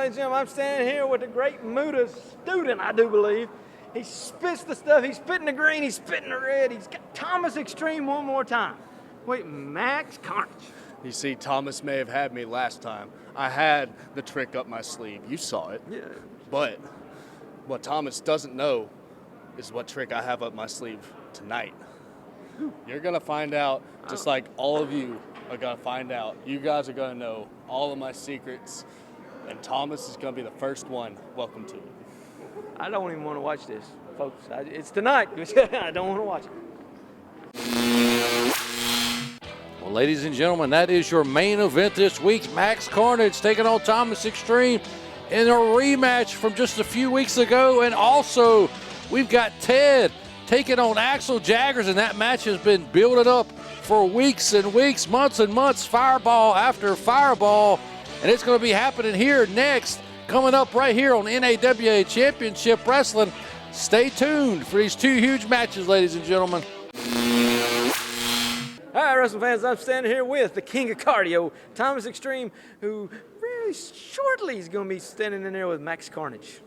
ladies and gentlemen, I'm standing here with the great Muda student, I do believe. He spits the stuff. He's spitting the green. He's spitting the red. He's got Thomas Extreme one more time. Wait, Max Carnage. You see, Thomas may have had me last time. I had the trick up my sleeve. You saw it. Yeah. But what Thomas doesn't know is what trick I have up my sleeve tonight. You're going to find out, just like all of you are going to find out. You guys are going to know all of my secrets, and Thomas is going to be the first one. Welcome to it. I don't even want to watch this, folks. It's tonight. I don't want to watch it. Well, ladies and gentlemen, that is your main event this week. Max Carnage taking on Thomas Extreme in a rematch from just a few weeks ago. And also, we've got Ted taking on Axel Jaggers, and that match has been building up for weeks and weeks, months and months, fireball after fireball. And it's going to be happening here next, coming up right here on NAWA Championship Wrestling. Stay tuned for these two huge matches, ladies and gentlemen. All right, wrestling fans, I'm standing here with the king of cardio, Thomas Extreme, who really shortly is going to be standing in there with Max Carnage.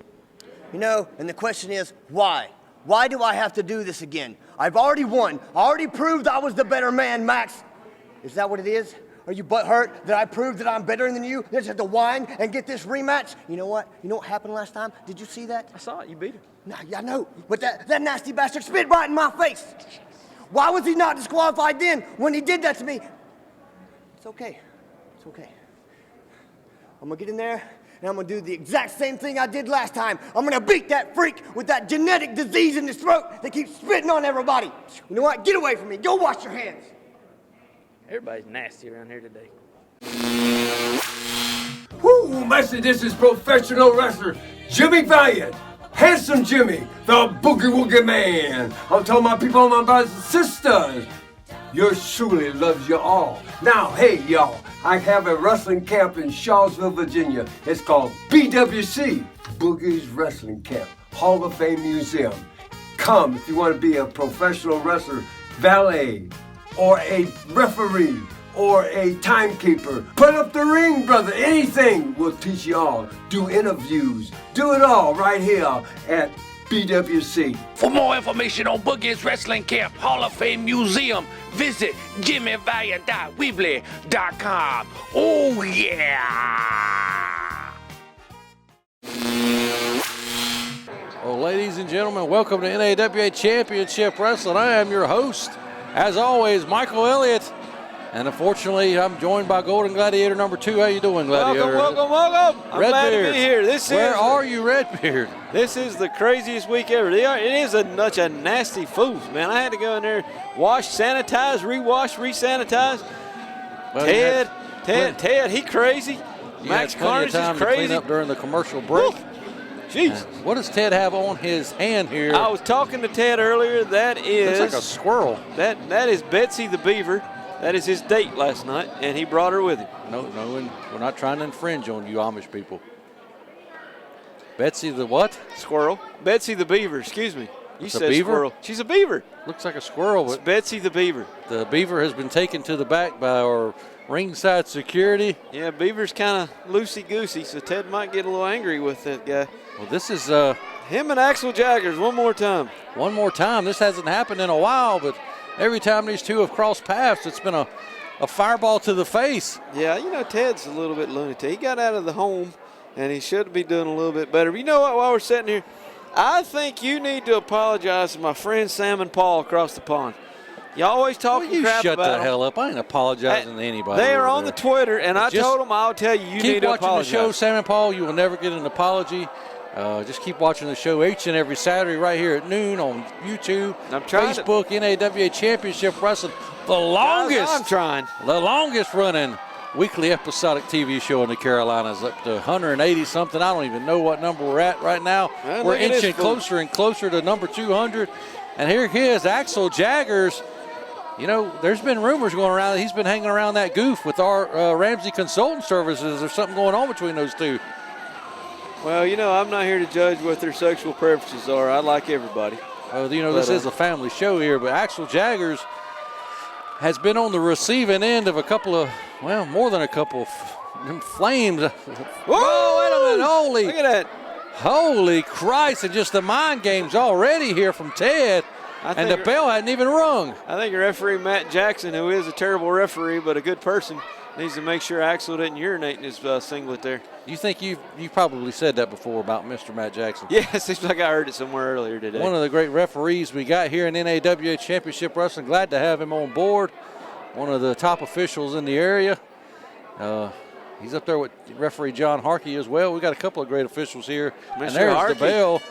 You know, and the question is, why? Why do I have to do this again? I've already won. I already proved I was the better man, Max. Is that what it is? Are you butthurt that I proved that I'm better than you? You just have to whine and get this rematch? You know what? You know what happened last time? Did you see that? I saw it. You beat him. No, yeah, I know. But that nasty bastard spit right in my face. Why was he not disqualified then when he did that to me? It's okay. It's okay. I'm going to get in there, and I'm going to do the exact same thing I did last time. I'm going to beat that freak with that genetic disease in his throat that keeps spitting on everybody. You know what? Get away from me. Go wash your hands. Everybody's nasty around here today. Woo, Master, this is professional wrestler Jimmy Valiant. Handsome Jimmy, the Boogie Woogie Man. I'm telling my people, my brothers and sisters, yours truly loves you all. Now, hey, y'all, I have a wrestling camp in Charlottesville, Virginia. It's called BWC, Boogie's Wrestling Camp, Hall of Fame Museum. Come if you want to be a professional wrestler, valet, or a referee, or a timekeeper. Put up the ring, brother. Anything will teach you all. Do interviews. Do it all right here at BWC. For more information on Boogie's Wrestling Camp Hall of Fame Museum, visit jimmyvaliant.weebly.com. Oh, yeah! Well, ladies and gentlemen, welcome to NAWA Championship Wrestling. I am your host, as always, Michael Elliott. And unfortunately, I'm joined by Golden Gladiator number 2. How you doing, Gladiator? Welcome. I'm glad to be here. Where are you, Redbeard? This is the craziest week ever. It is such a nasty fools, man. I had to go in there, wash, sanitize, rewash, re-sanitize. Well, Ted, he crazy. Max Carnage is crazy. Clean up during the commercial break. Jeez. What does Ted have on his hand here? I was talking to Ted earlier. That is looks like a squirrel. That is Betsy the Beaver. That is his date last night, and he brought her with him. No, and we're not trying to infringe on you Amish people. Betsy the what? Squirrel. Betsy the Beaver, excuse me. You said beaver? Squirrel. She's a beaver. Looks like a squirrel. But it's Betsy the Beaver. The beaver has been taken to the back by our ringside security. Yeah, Beaver's kind of loosey-goosey, so Ted might get a little angry with that guy. Well, this is him and Axel Jaggers one more time. One more time. This hasn't happened in a while, but every time these two have crossed paths, it's been a fireball to the face. Yeah, you know, Ted's a little bit lunatic. He got out of the home, and he should be doing a little bit better. But you know what, while we're sitting here, I think you need to apologize to my friend Sam and Paul across the pond. You always talking crap about them. Shut the hell up. I ain't apologizing to anybody. They are on the Twitter, and I told them I'll tell you need to apologize. Keep watching the show, Sam and Paul. You will never get an apology. Just keep watching the show each and every Saturday right here at noon on YouTube, Facebook, NAWA Championship Wrestling. The longest running weekly episodic TV show in the Carolinas, up to 180-something. I don't even know what number we're at right now. We're inching closer and closer to number 200. And here he is, Axel Jaggers. You know, there's been rumors going around that he's been hanging around that goof with our Ramsey Consulting Services. There's something going on between those two. Well, you know, I'm not here to judge what their sexual preferences are. I like everybody. You know, this is a family show here, but Axel Jaggers has been on the receiving end of a couple of, well, more than a couple of flames. Whoa, wait a one. Holy. Look at that. Holy Christ. And just the mind games already here from Ted. And the bell hadn't even rung. I think referee Matt Jackson, who is a terrible referee but a good person, needs to make sure Axel didn't urinate in his singlet there. You think you probably said that before about Mr. Matt Jackson? Yeah, it seems like I heard it somewhere earlier today. One of the great referees we got here in NAWA Championship Wrestling. Glad to have him on board. One of the top officials in the area. He's up there with referee John Harkey as well. We got a couple of great officials here. Mr. And there's Harkey. the bell.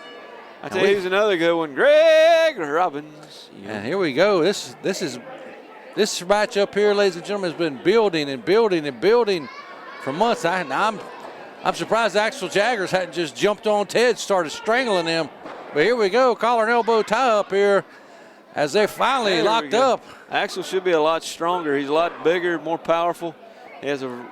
I tell you who's another good one, Greg Robbins. And here we go. This matchup here, ladies and gentlemen, has been building and building and building for months. I'm surprised Axel Jaggers hadn't just jumped on Ted, started strangling him. But here we go, collar and elbow tie up here as they're finally locked up. Axel should be a lot stronger. He's a lot bigger, more powerful. He has a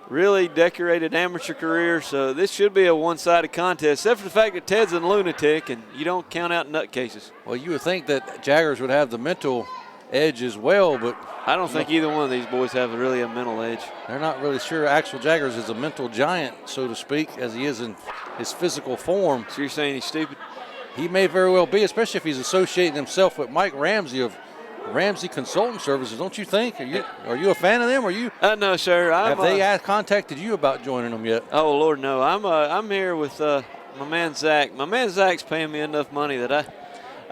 really decorated amateur career, so this should be a one-sided contest, except for the fact that Ted's a lunatic and you don't count out nutcases. Well, you would think that Jaggers would have the mental edge as well, but I don't think either one of these boys have really a mental edge. They're not really sure Axel Jaggers is a mental giant, so to speak, as he is in his physical form. So you're saying he's stupid? He may very well be, especially if he's associating himself with Mike Ramsey of Ramsey Consulting Services, don't you think? Are you a fan of them? Are you? No, sir. Have they contacted you about joining them yet? Oh, Lord, no. I'm here with my man Zach. My man Zach's paying me enough money that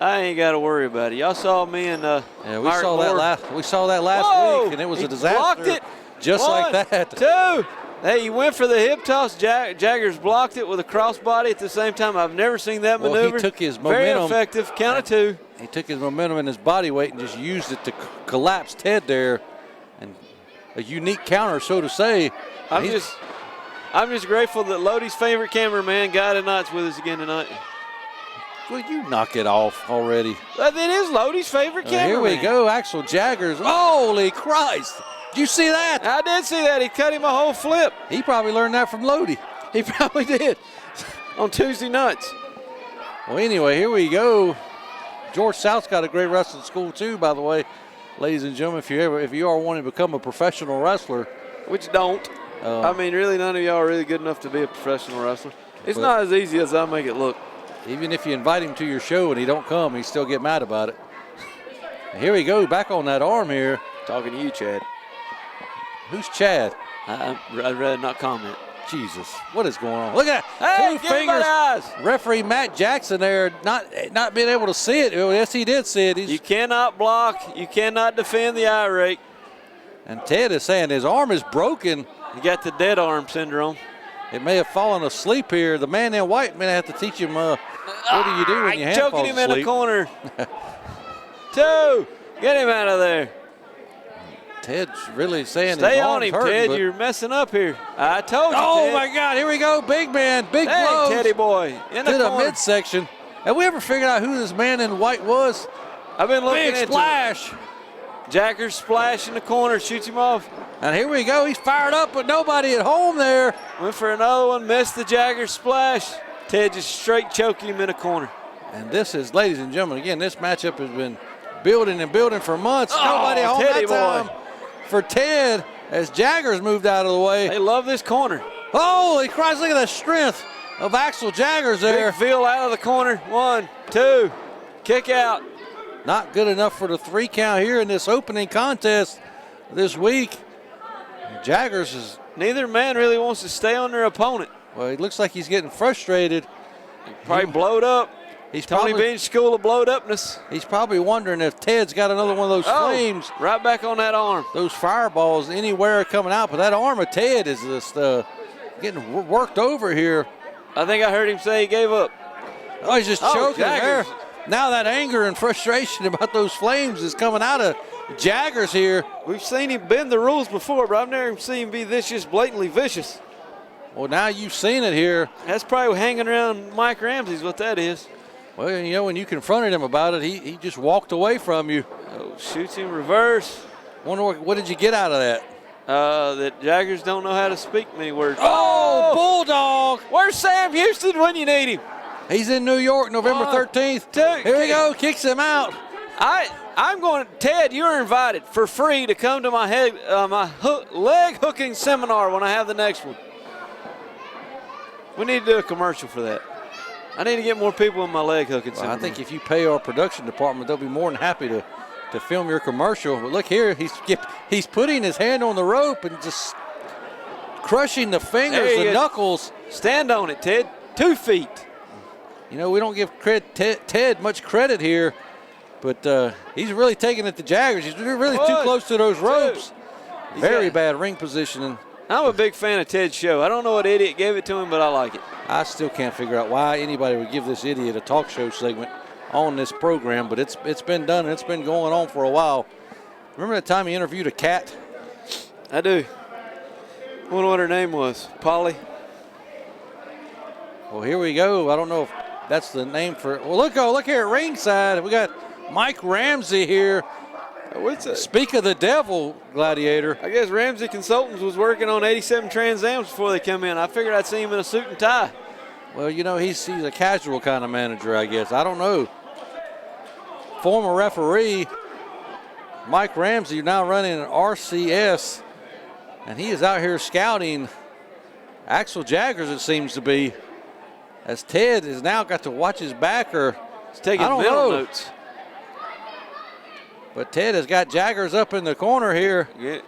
I ain't got to worry about it. Y'all saw me and we saw that last week, and it was a disaster. Blocked it. Just One, like that. Two. Hey, he went for the hip toss. Jaggers blocked it with a crossbody at the same time. I've never seen that maneuver. He took his momentum. Very effective. Count of two. He took his momentum and his body weight and just used it to collapse Ted there. And a unique counter, so to say. I'm just grateful that Lodi's favorite cameraman, Guy Tonight's with us again tonight. Will you knock it off already? It is Lodi's favorite cameraman. Here we go, Axel Jaggers. Holy Christ. Did you see that? I did see that. He cut him a whole flip. He probably learned that from Lodi. He probably did on Tuesday nights. Well, anyway, here we go. George South's got a great wrestling school too, by the way, ladies and gentlemen. If you are wanting to become a professional wrestler, which don't, I mean, really, none of y'all are really good enough to be a professional wrestler. It's not as easy as I make it look. Even if you invite him to your show and he don't come, he still get mad about it. Here we go, back on that arm here. Talking to you, Chad. Who's Chad? I'd rather not comment. Jesus, what is going on? Look at that. Hey, 2 fingers. Referee Matt Jackson there not being able to see it. Oh, yes, he did see it. You cannot block. You cannot defend the eye rake. And Ted is saying his arm is broken. You got the dead arm syndrome. It may have fallen asleep here. The man in white may have to teach him what do you do when your hand falls asleep. Choking him in the corner. 2. Get him out of there. Ted's really saying stay his on arm's him, hurting, Ted. but You're messing up here. I told you, oh, Ted. my God. Here we go. Big man. Big blows. Teddy boy. In the to the corner. midsection. Have we ever figured out who this man in white was? I've been looking Big splash. Jaggers splash in the corner. Shoots him off. And here we go. He's fired up, but nobody at home there. Went for another one. Missed the Jaggers splash. Ted just straight choking him in the corner. And this is, ladies and gentlemen, again, this matchup has been building and building for months. Nobody home Teddy that time. Boy. For Ted as Jaggers moved out of the way. They love this corner. Holy Christ, look at the strength of Axel Jaggers there. Big Phil out of the corner. 1, 2. Kick out. Not good enough for the 3 count here in this opening contest this week. Jaggers is... Neither man really wants to stay on their opponent. Well, he looks like he's getting frustrated. Probably blowed up. He's Tony Bean's school of blowed upness. He's probably wondering if Ted's got another one of those flames. Right back on that arm. Those fireballs anywhere coming out. But that arm of Ted is just getting worked over here. I think I heard him say he gave up. Oh, he's just choking Jaggers. there. Now that anger and frustration about those flames is coming out of Jaggers here. We've seen him bend the rules before, but I've never seen him be this just blatantly vicious. Well, now you've seen it here. That's probably hanging around Mike Ramsey's what that is. Well, you know, when you confronted him about it, he just walked away from you. Oh, shoots him reverse. Wonder what did you get out of that? That Jaggers don't know how to speak many words. Oh, Bulldog! Where's Sam Houston when you need him? He's in New York, November 13th. Here we go, kicks him out. I'm going, Ted, you're invited for free to come to my leg hooking seminar when I have the next one. We need to do a commercial for that. I need to get more people in my leg hooking. Well, I think if you pay our production department, they'll be more than happy to film your commercial. But look here, he's putting his hand on the rope and just crushing the fingers, the knuckles. Stand on it, Ted. 2 feet. You know, we don't give Ted much credit here, but he's really taking it to Jaggers. He's really too close to those ropes. Very bad ring positioning. I'm a big fan of Ted's show. I don't know what idiot gave it to him, but I like it. I still can't figure out why anybody would give this idiot a talk show segment on this program, but it's been done and it's been going on for a while. Remember that time he interviewed a cat? I do. I wonder what her name was. Polly? Well, here we go. I don't know if that's the name for it. Well, look here at ringside. We got Mike Ramsey here. Speak of the devil, Gladiator. I guess Ramsey Consultants was working on 87 Trans Ams before they come in. I figured I'd see him in a suit and tie. Well, you know, he's a casual kind of manager, I guess. I don't know. Former referee Mike Ramsey now running an RCS, and he is out here scouting Axel Jaggers, it seems to be, as Ted has now got to watch his back, or he's taking mental notes. But Ted has got Jaggers up in the corner here. Yeah.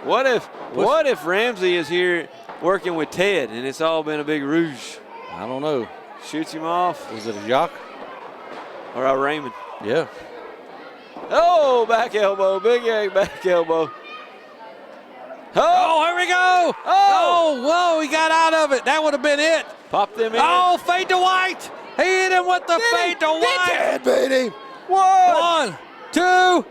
What if Ramsey is here working with Ted and it's all been a big ruse? I don't know. Shoots him off. Was it a Jacques? Or a Raymond? Yeah. Oh, back elbow. Big egg back elbow. Oh, here we go. Oh, whoa, he got out of it. That would have been it. Popped him in. Oh, fade to white. He hit him with the fade to white. Ted beat him. 1, 2.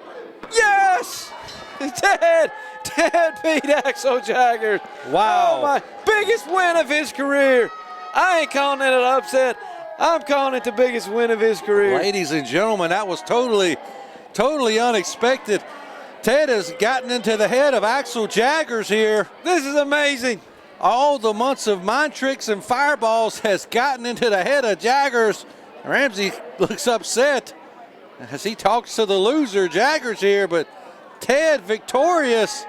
Yes! Ted beat Axel Jaggers. Wow. Oh, my biggest win of his career. I ain't calling it an upset. I'm calling it the biggest win of his career. Ladies and gentlemen, that was totally unexpected. Ted has gotten into the head of Axel Jaggers here. This is amazing. All the months of mind tricks and fireballs has gotten into the head of Jaggers. Ramsey looks upset as he talks to the loser, Jaggers, here, but Ted victorious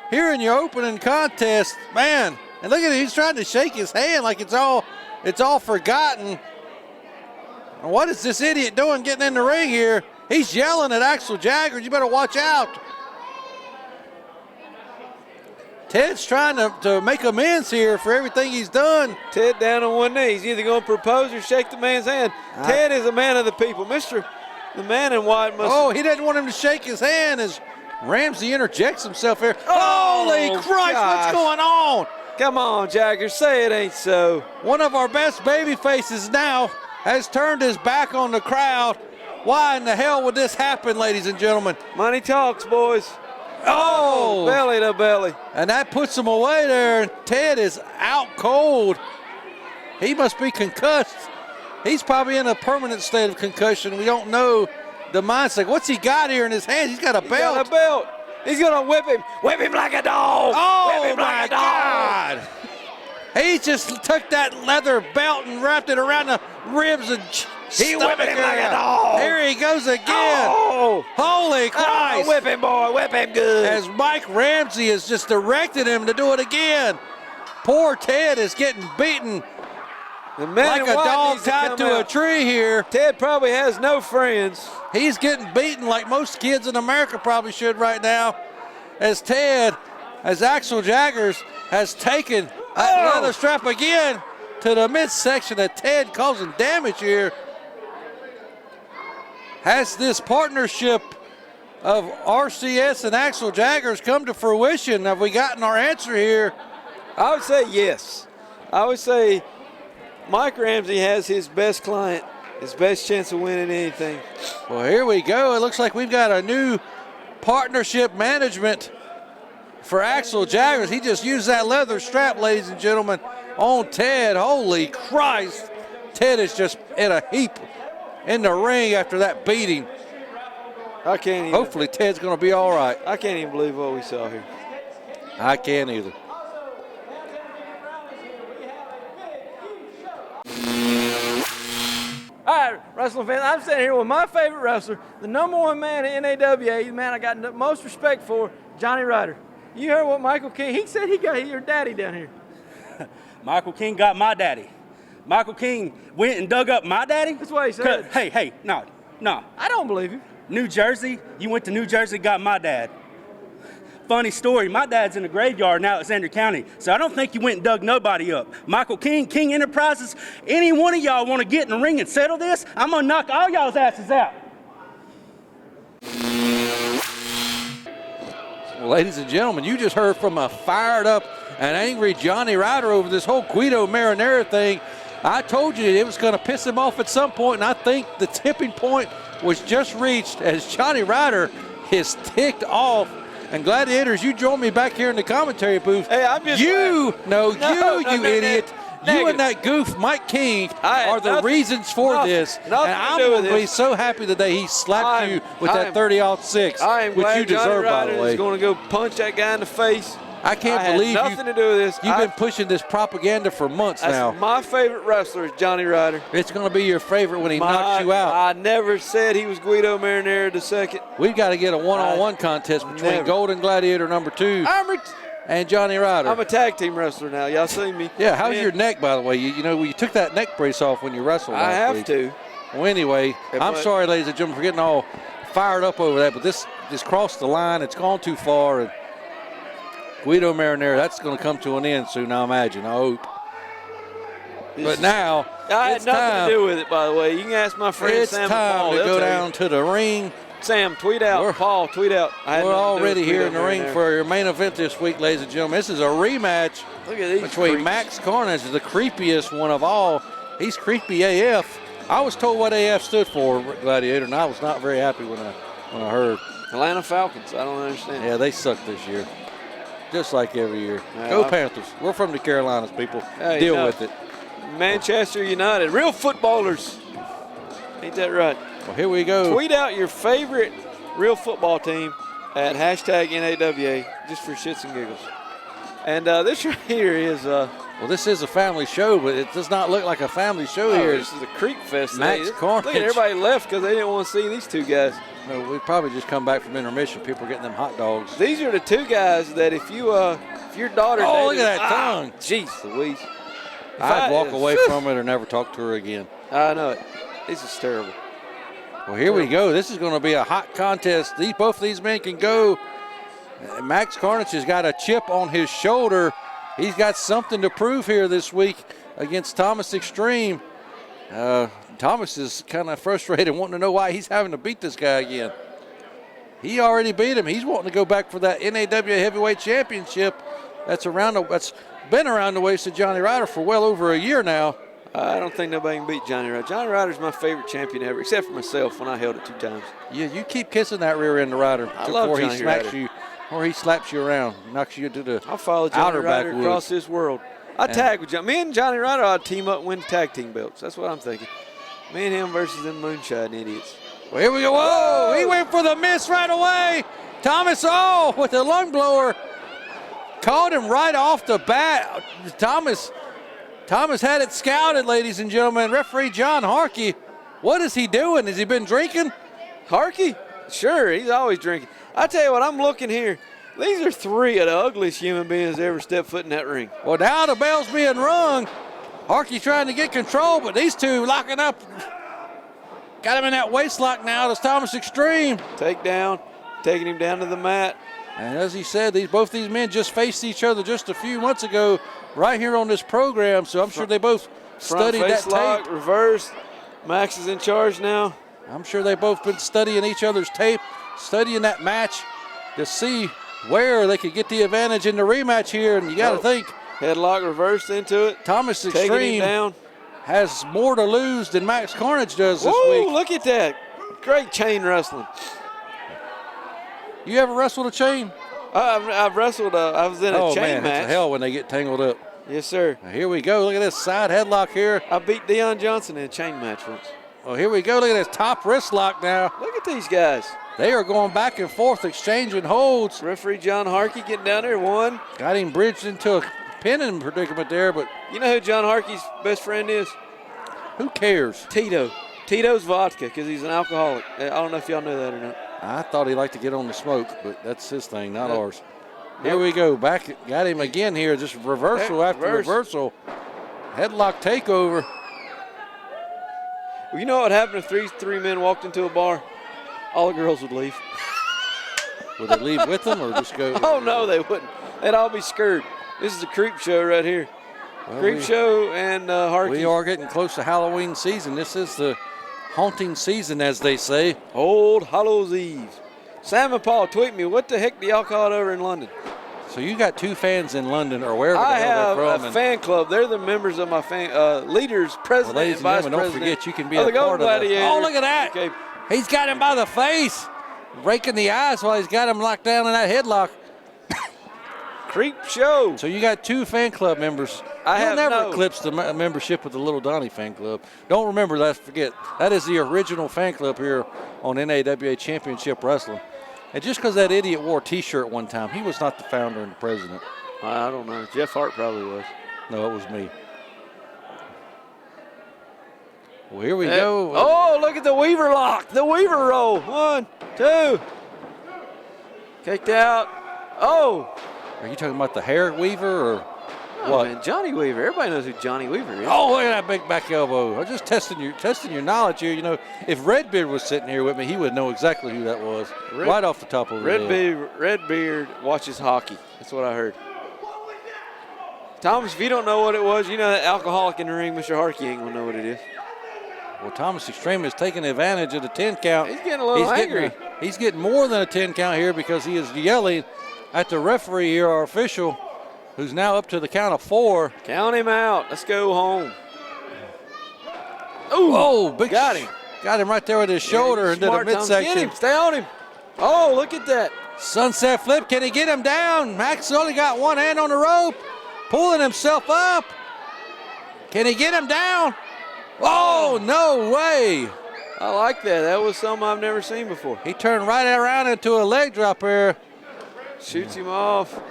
here in your opening contest. Man, and look at him, he's trying to shake his hand like it's all forgotten. And what is this idiot doing getting in the ring here? He's yelling at Axel Jaggers, you better watch out. Ted's trying to make amends here for everything he's done. Ted down on one knee. He's either going to propose or shake the man's hand. Ted is a man of the people. The man in white must... Oh, he doesn't want him to shake his hand as Ramsey interjects himself here. Holy Christ, what's going on? Come on, Jaggers, say it ain't so. One of our best baby faces now has turned his back on the crowd. Why in the hell would this happen, ladies and gentlemen? Money talks, boys. Oh! Belly to belly. And that puts him away there, and Ted is out cold. He must be concussed. He's probably in a permanent state of concussion. We don't know the mindset. What's he got here in his hand? He's got a belt. He's got a belt. He's going to whip him. Whip him like a dog. Oh, whip him my like a dog. God. He just took that leather belt and wrapped it around the ribs and he whipped him like a dog. Here he goes again. Oh. Holy Christ. Oh, whip him, boy. Whip him good. As Mike Ramsey has just directed him to do it again. Poor Ted is getting beaten like a dog tied to a tree here. Ted probably has no friends. He's getting beaten like most kids in America probably should right now. As Axel Jaggers has taken that leather strap again to the midsection of Ted, causing damage here. Has this partnership of RCS and Axel Jaggers come to fruition? Have we gotten our answer here? I would say yes. I would say Mike Ramsey has his best client, his best chance of winning anything. Well, here we go. It looks like we've got a new partnership management for Axel Jaggers. He just used that leather strap, ladies and gentlemen, on Ted. Holy Christ. Ted is just in a heap in the ring after that beating. Hopefully Ted's going to be all right. I can't even believe what we saw here. I can't either. All right, wrestling fans, I'm sitting here with my favorite wrestler, the #1 man in NAWA, the man I got the most respect for, Jonny Ryda. You heard what Michael King, he said he got your daddy down here. Michael King got my daddy. Michael King went and dug up my daddy? That's what he said. Hey, no. I don't believe you. New Jersey, you went to New Jersey, got my dad. Funny story, my dad's in the graveyard now at Alexander County, so I don't think you went and dug nobody up. Michael King, King Enterprises, any one of y'all want to get in the ring and settle this, I'm going to knock all y'all's asses out. Well, ladies and gentlemen, you just heard from a fired up and angry Johnny Ryder over this whole Guido Marinara thing. I told you it was going to piss him off at some point, and I think the tipping point was just reached as Johnny Ryder is ticked off. And Gladiators, you join me back here in the commentary booth. Hey, I'm just you idiot. You and that goof, Mike King, are the reasons for this. And I'm going to be so happy the day he slapped you with that 30-06, I am which glad you deserve, Johnny by the Ryder way. is going to go punch that guy in the face. I can't believe nothing to do with this. You've been pushing this propaganda for months now. My favorite wrestler is Johnny Ryder. It's going to be your favorite when he knocks you out. I never said he was Guido Marinara II. We've got to get a one-on-one contest between Golden Gladiator number 2 and Johnny Ryder. I'm a tag team wrestler now. Y'all seen me? Yeah, how's your neck, by the way? You know, you took that neck brace off when you wrestled last week. I have to. Well, anyway, I'm sorry, ladies and gentlemen, for getting all fired up over that, but this just crossed the line. It's gone too far. And Guido Marinara, that's going to come to an end soon, I imagine. I hope. But now, I had nothing to do with it, by the way. You can ask my friend Sam and Paul. It's time to go down to the ring. Sam, tweet out. Paul, tweet out. We're already here in the ring for your main event this week, ladies and gentlemen. This is a rematch between Max Carnage, the creepiest one of all. He's creepy AF. I was told what AF stood for, Gladiator, and I was not very happy when I heard. Atlanta Falcons. I don't understand. Yeah, they suck this year. Just like every year. Go Panthers. We're from the Carolinas, people. Deal with it. Manchester United. Real footballers. Ain't that right? Well, here we go. Tweet out your favorite real football team at hashtag NAWA, just for shits and giggles. And this right here is well, this is a family show, but it does not look like a family show here. This is a creep fest. Max Carnage. Look at everybody left because they didn't want to see these two guys. No, we probably just come back from intermission. People are getting them hot dogs. These are the two guys that if your daughter look at that tongue. Jeez Louise. I'd walk away from it or never talk to her again. I know it. This is terrible. Well, here we go. This is going to be a hot contest. Both of these men can go. Max Carnage has got a chip on his shoulder. He's got something to prove here this week against Thomas Extreme. Thomas is kind of frustrated, wanting to know why he's having to beat this guy again. He already beat him. He's wanting to go back for that NAWA Heavyweight Championship. That's been around the waist of Johnny Ryder for well over a year now. I don't think nobody can beat Johnny Ryder. Johnny Ryder's my favorite champion ever, except for myself when I held it 2 times. Yeah, you keep kissing that rear end of Ryder before he smacks you, or he slaps you around, knocks you to the I'll follow Johnny Ryder across this world. I tag with Johnny. Me and Johnny Ryder ought to team up and win tag team belts. That's what I'm thinking. Me and him versus them moonshine idiots. Well, here we go. Whoa! He went for the miss right away. Thomas, with the lung blower. Caught him right off the bat. Thomas had it scouted, ladies and gentlemen. Referee John Harkey, what is he doing? Has he been drinking? Harkey? Sure, he's always drinking. I tell you what, I'm looking here. These are 3 of the ugliest human beings that ever stepped foot in that ring. Well, now the bell's being rung. Harkey trying to get control, but these two locking up. Got him in that waist lock now. It's Thomas Extreme. Takedown, taking him down to the mat. And as he said, both these men just faced each other just a few months ago right here on this program, so I'm sure they both studied that tape. Lock, reverse. Max is in charge now. I'm sure they've both been studying each other's tape, studying that match to see where they could get the advantage in the rematch here, and you got to think. Headlock reversed into it. Thomas Extreme has more to lose than Max Carnage does this week. Look at that. Great chain wrestling. You ever wrestled a chain? I've wrestled. I was in a chain match. It's hell when they get tangled up. Yes, sir. Now, here we go. Look at this side headlock here. I beat Deion Johnson in a chain match once. Well, here we go. Look at this top wrist lock now. Look at these guys. They are going back and forth, exchanging holds. Referee John Harkey getting down there, 1. Got him bridged into a pinning predicament there, but. You know who John Harkey's best friend is? Who cares? Tito. Tito's vodka, because he's an alcoholic. I don't know if y'all know that or not. I thought he liked to get on the smoke, but that's his thing, not ours. Here we go. Back, got him again here. Just reversal after reversal. Headlock takeover. You know what happened if three men walked into a bar? All the girls would leave. Would they leave with them or just go? Oh, no, they wouldn't. They'd all be scared. This is a creep show right here. Well, Creep show and Harkey. We are getting close to Halloween season. This is the haunting season, as they say. Old Hallows Eve. Sam and Paul, tweet me. What the heck do y'all call it over in London? So you got 2 fans in London or wherever I the hell have they're from. a fan club. They're the members of my leaders, president, Well, ladies and vice and gentlemen, president. don't forget you can be of a the Gold part of that. Gladiator. Oh, look at that. Okay. He's got him by the face, raking the eyes while he's got him locked down in that headlock. Creep show. So you got 2 fan club members. You'll never eclipse the membership of the Little Donnie fan club. Don't remember that. Forget. That is the original fan club here on NAWA Championship Wrestling. And just because that idiot wore a T-shirt one time, he was not the founder and the president. I don't know. Jeff Hart probably was. No, it was me. Well, here we go. Oh, look at the Weaver lock. The Weaver roll. 1, 2. Kicked out. Oh. Are you talking about the hair weaver or Oh, what? man, Johnny Weaver. Everybody knows who Johnny Weaver is. Oh, look at that big back elbow. I'm just testing your knowledge here. You know, if Redbeard was sitting here with me, he would know exactly who that was right off the top of his head. Redbeard watches hockey. That's what I heard. Thomas, if you don't know what it was, you know that alcoholic in the ring, Mr. Harkey, ain't going to know what it is. Well, Thomas Extreme is taking advantage of the 10 count. He's getting a little angry. He's getting more than a 10 count here because he is yelling at the referee here, our official, who's now up to the count of 4. Count him out. Let's go home. Ooh, oh, big got him. Got him right there with his shoulder into the midsection. Get him. Stay on him. Oh, look at that. Sunset flip. Can he get him down? Max only got one hand on the rope, pulling himself up. Can he get him down? Oh, no way. I like that. That was something I've never seen before. He turned right around into a leg drop here. Shoots him off.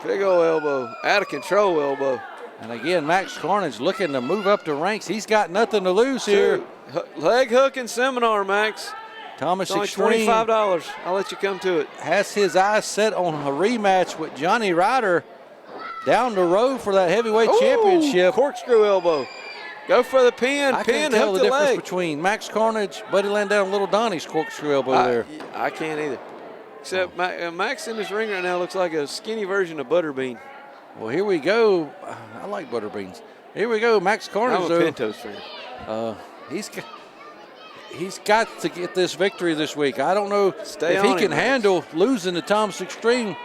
Big old elbow. Out of control elbow. And again, Max Carnage looking to move up the ranks. He's got nothing to lose here. Leg hook and seminar, Max. Thomas it's only Extreme $25. I'll let you come to it. Has his eyes set on a rematch with Johnny Ryder down the road for that heavyweight championship. Corkscrew elbow. Go for the pin. I Pin, can't tell hook the the difference leg. between Max Carnage, Buddy Landau, and Little Donnie's corkscrew elbow there. I can't either. Except Max in this ring right now looks like a skinny version of Butterbean. Well, here we go. I like Butterbeans. Here we go. Max Carnage, I'm a Pintos fan. He's got to get this victory this week. I don't know if he can handle losing to Thomas Extreme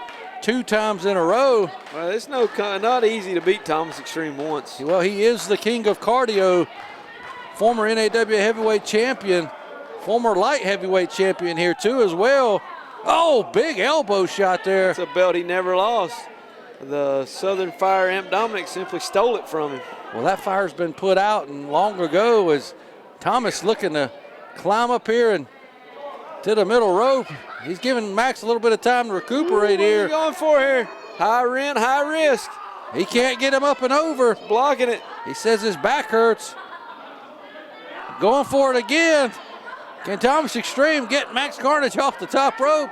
2 times in a row. Well, it's not easy to beat Thomas Extreme once. Well, he is the king of cardio, former NAWA heavyweight champion, former light heavyweight champion here too as well. Oh, big elbow shot there. It's a belt he never lost. The Southern Fire Amp Dominic simply stole it from him. Well, that fire's been put out and long ago as Thomas looking to climb up here and to the middle rope. He's giving Max a little bit of time to recuperate here. What are you going for here? High rent, high risk. He can't get him up and over. Blocking it. He says his back hurts. Going for it again. Can Thomas Extreme get Max Carnage off the top rope?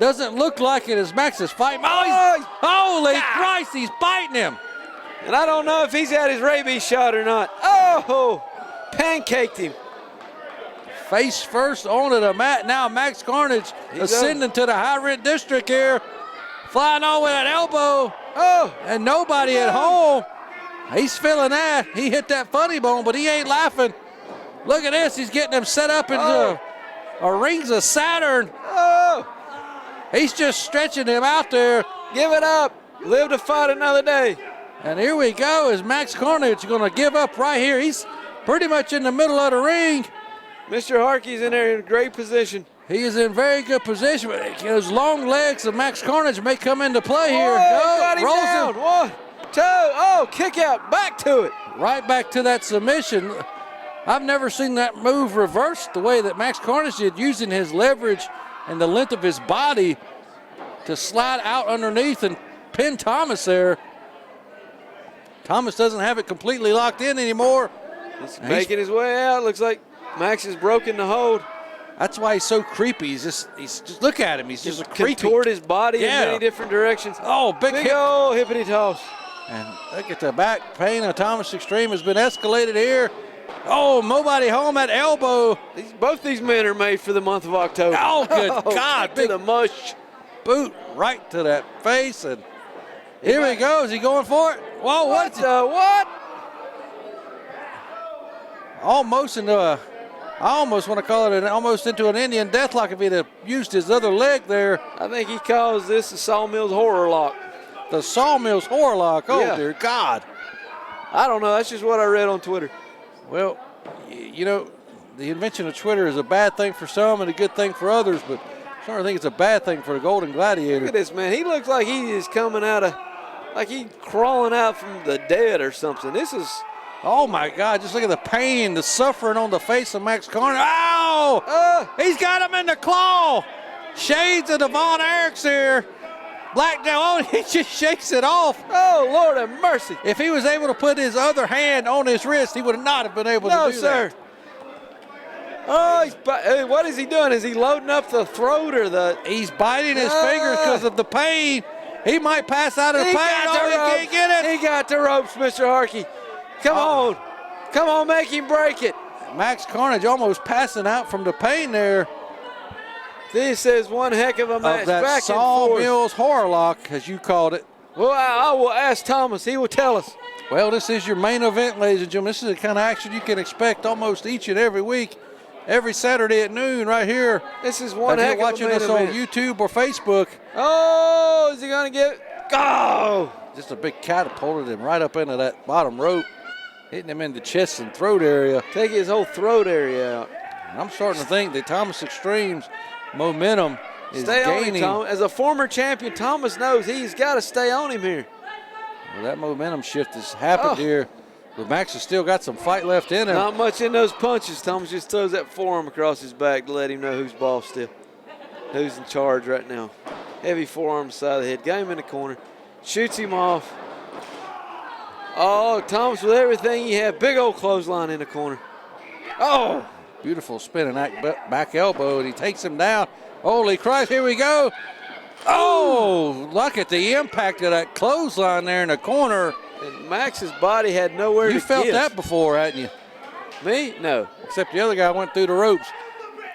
Doesn't look like it as Max is fighting. Oh, holy Christ, he's biting him. And I don't know if he's had his rabies shot or not. Oh, pancaked him. Face first onto the mat. Now Max Carnage ascending to the high rent district here. Flying on with that elbow. Oh. And nobody at home. He's feeling that. He hit that funny bone, but he ain't laughing. Look at this. He's getting him set up into a rings of Saturn. Oh. He's just stretching him out there. Give it up. Live to fight another day. And here we go. Is Max Carnage going to give up right here? He's pretty much in the middle of the ring. Mr. Harkey's in there in great position. He is in very good position. Those long legs of Max Carnage may come into play here. Got him down. 1, 2. Oh, kick out. Back to it. Right back to that submission. I've never seen that move reversed the way that Max Carnage did, using his leverage and the length of his body to slide out underneath and pin Thomas there. Thomas doesn't have it completely locked in anymore. He's making his way out. Looks like Max is broken the hold. That's why he's so creepy. He's just look at him. He's just creepy. Contort his body in many different directions. Oh, big hip. Old hippity toss. And look at the back pain of Thomas Extreme has been escalated here. Oh, nobody home at elbow. Both these men are made for the month of October. Oh, good God. Big the mush. Boot right to that face. And here he goes. He going for it? Whoa, what the what? Almost into a, I almost want to call it almost into an Indian deathlock if he'd have used his other leg there. I think he calls this the Sawmills horror lock. The Sawmills horror lock. Oh, yeah. Dear God. I don't know. That's just what I read on Twitter. Well, you know, the invention of Twitter is a bad thing for some and a good thing for others, but I sort of think it's a bad thing for the Golden Gladiator. Look at this, man. He looks like he is coming out of, like he's crawling out from the dead or something. This is... Oh, my God. Just look at the pain, the suffering on the face of Max Carnage. Ow! He's got him in the claw. Shades of Devon Eriks here. Black down. Oh, he just shakes it off. Oh, Lord have mercy. If he was able to put his other hand on his wrist, he would not have been able to do that. No, sir. Oh, what is he doing? Is he loading up the throat or the... He's biting his fingers because of the pain. He might pass out of the pain. He can't get it. He got the ropes, Mr. Harkey. Come on. Come on, make him break it. Max Carnage almost passing out from the pain there. This is one heck of a match. Of that Sawmills horror lock, as you called it. Well, I will ask Thomas. He will tell us. Well, this is your main event, ladies and gentlemen. This is the kind of action you can expect almost each and every week, every Saturday at noon right here. This is one heck of a main event. If you're watching us on YouTube or Facebook. Oh, is he going to get it? Go! Just a big catapulted him right up into that bottom rope, hitting him in the chest and throat area. Take his whole throat area out. And I'm starting to think that Thomas Extreme's momentum is gaining. On him, As a former champion, Thomas knows he's got to stay on him here. Well, that momentum shift has happened here. But Max has still got some fight left in him. Not much in those punches. Thomas just throws that forearm across his back to let him know who's boss still. Who's in charge right now. Heavy forearm to the side of the head. Got him in the corner. Shoots him off. Oh, Thomas with everything he had. Big old clothesline in the corner. Oh! Beautiful spinning back elbow, and he takes him down. Holy Christ, here we go. Oh, look at the impact of that clothesline there in the corner. And Max's body had nowhere to give. You felt that before, hadn't you? Me? No. Except the other guy went through the ropes.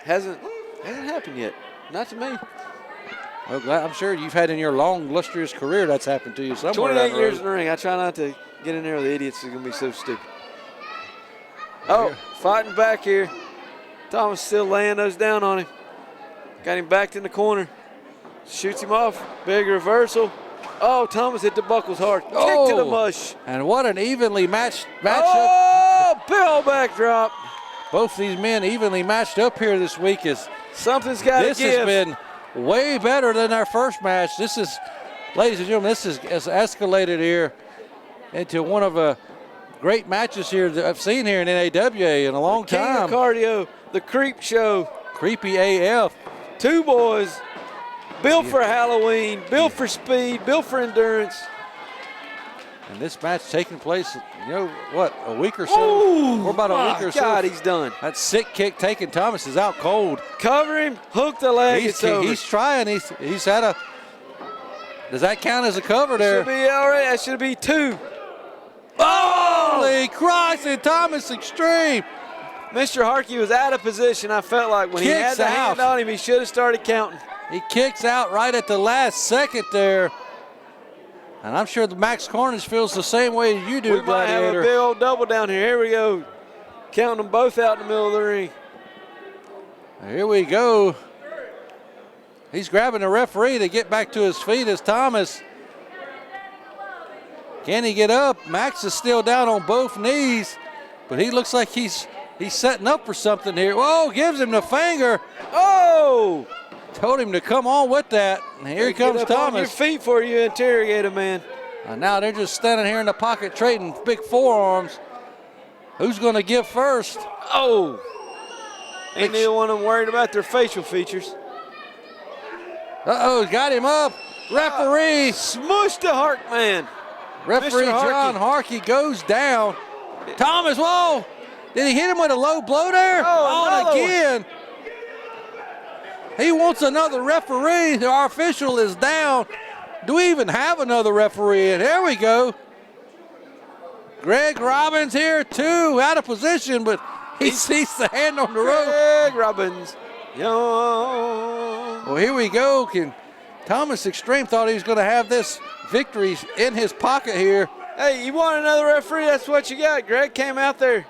Hasn't happened yet. Not to me. Well, I'm sure you've had in your long, lustrous career that's happened to you somewhere. 28 years in the ring. I try not to get in there with the idiots who are going to be so stupid. Oh, fighting back here. Thomas still laying those down on him. Got him backed in the corner. Shoots him off. Big reversal. Oh, Thomas hit the buckles hard. Kick to the mush. And what an evenly matched matchup. Oh, big old backdrop. Both these men evenly matched up here this week. Something's got to give. This has been way better than our first match. This is, ladies and gentlemen, this has escalated here into one of the great matches here that I've seen here in NAWA in a long time. King of cardio, the creep show. Creepy AF. Two boys, built for Halloween, built for speed, built for endurance. And this match taking place, a week or so? Ooh, or about a week or so. God, he's done. That sick kick taking Thomas is out cold. Cover him, hook the leg, it's over. He's trying, he's had a, does that count as a cover there? Should be all right, that should be two. Holy Christ, and Thomas Extreme. Mr. Harkey was out of position, I felt like. When he had the hand on him, he should have started counting. He kicks out right at the last second there. And I'm sure the Max Carnage feels the same way you do, Gladiator. We might have a big old double down here. Here we go. Counting them both out in the middle of the ring. Here we go. He's grabbing the referee to get back to his feet as Thomas. Can he get up? Max is still down on both knees, but he looks like he's setting up for something here. Whoa, gives him the finger. Oh! Told him to come on with that. And here he comes, Thomas. On your feet for you, interrogator man. And now they're just standing here in the pocket trading big forearms. Who's going to give first? Oh! Ain't neither one of them worried about their facial features. Uh-oh, got him up. Referee. Smushed the Hark man. Referee John Harkey goes down. Thomas, whoa! Did he hit him with a low blow there? Oh, again. He wants another referee. Our official is down. Do we even have another referee? And here we go. Greg Robbins here too, out of position, but he sees the hand on the rope. Greg Robbins. Well, here we go. Thomas Extreme thought he was going to have this victory in his pocket here. Hey, you want another referee? That's what you got. Greg came out there.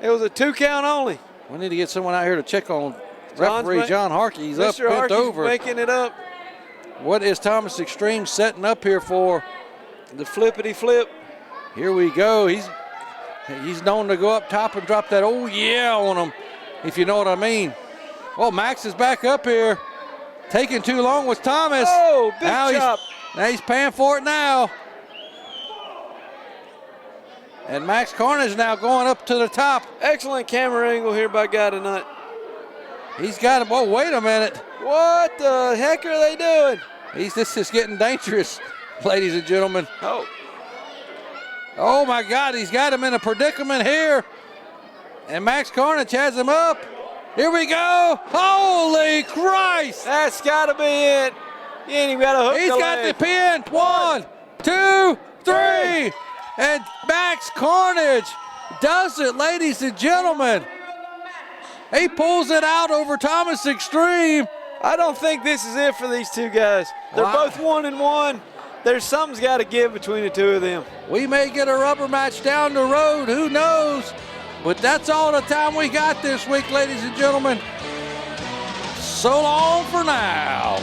It was a 2 count only. We need to get someone out here to check on referee John Harkey. He's up, Mr. bent Harkey's over. making it up. What is Thomas Extreme setting up here for? The flippity flip. Here we go. He's known to go up top and drop that oh yeah on him, if you know what I mean. Oh, Max is back up here. Taking too long with Thomas. Oh, big chop. Now he's paying for it now. And Max Carnage now going up to the top. Excellent camera angle here by Guy tonight. He's got him. Oh, wait a minute. What the heck are they doing? This is getting dangerous, ladies and gentlemen. Oh my God, he's got him in a predicament here. And Max Carnage has him up. Here we go. Holy Christ. That's got to be it. You ain't even got a hook. He's got the pin. 1, 2, 3. And Max Carnage does it, ladies and gentlemen. He pulls it out over Thomas Extreme. I don't think this is it for these two guys. They're both 1-1. There's something's got to give between the two of them. We may get a rubber match down the road. Who knows? But that's all the time we got this week, ladies and gentlemen. So long for now.